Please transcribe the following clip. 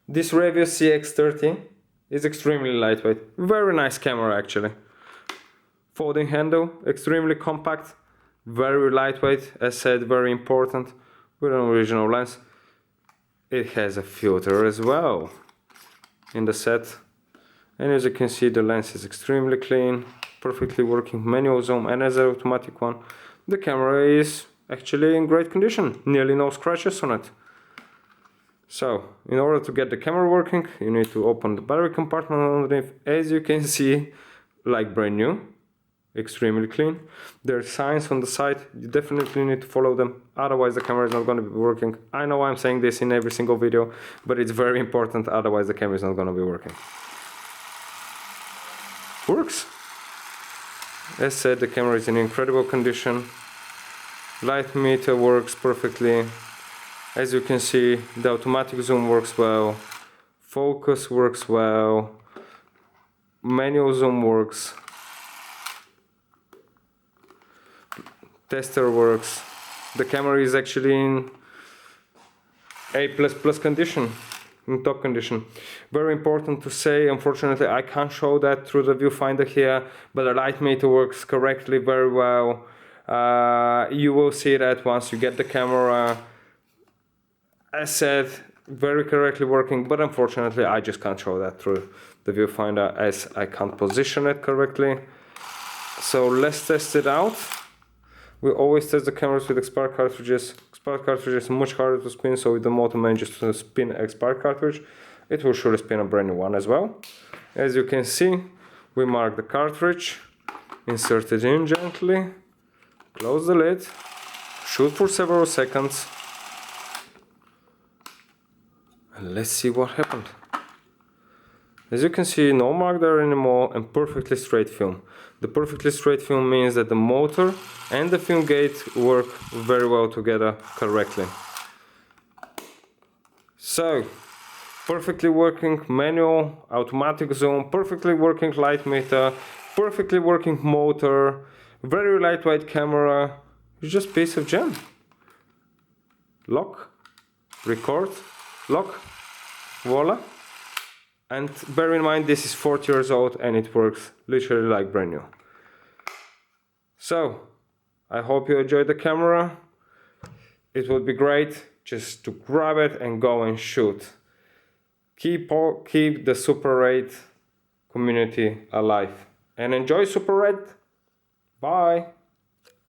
This Revue CX is extremely lightweight. Very nice camera actually. Folding handle, extremely compact, very lightweight, as said, very important, with an original lens. It has a filter as well in the set, and as you can see the lens is extremely clean, perfectly working manual zoom, and as an automatic one the camera is actually in great condition, nearly no scratches on it. So in order to get the camera working you need to open the battery compartment underneath. As you can see, like brand new, extremely clean. There are signs on the side, you definitely need to follow them, otherwise the camera is not going to be working. I know I'm saying this in every single video, but it's very important, otherwise the camera is not going to be working. Works. As said, the camera is in incredible condition. Light meter works perfectly. As you can see, the automatic zoom works well, focus works well, manual zoom works, tester works. The camera is actually in A++ condition, in top condition. Very important to say, unfortunately I can't show that through the viewfinder here, but the light meter works correctly, very well. You will see that once you get the camera. As said, very correctly working, but unfortunately I just can't show that through the viewfinder as I can't position it correctly. So let's test it out. We always test the cameras with expired cartridges. Expired cartridges are much harder to spin, so with the motor manages to spin expired cartridge, it will surely spin a brand new one as well. As you can see, we mark the cartridge, insert it in gently, close the lid, shoot for several seconds, and let's see what happened. As you can see, no mark there anymore and perfectly straight film. The perfectly straight film means that the motor and the film gate work very well together correctly. So, perfectly working manual, automatic zoom, perfectly working light meter, perfectly working motor, very lightweight camera. It's just a piece of gem. Lock, record, lock, voila. And bear in mind, this is 40 years old and it works literally like brand new. So, I hope you enjoyed the camera. It would be great just to grab it and go and shoot. Keep the Super 8 community alive. And enjoy Super 8. Bye.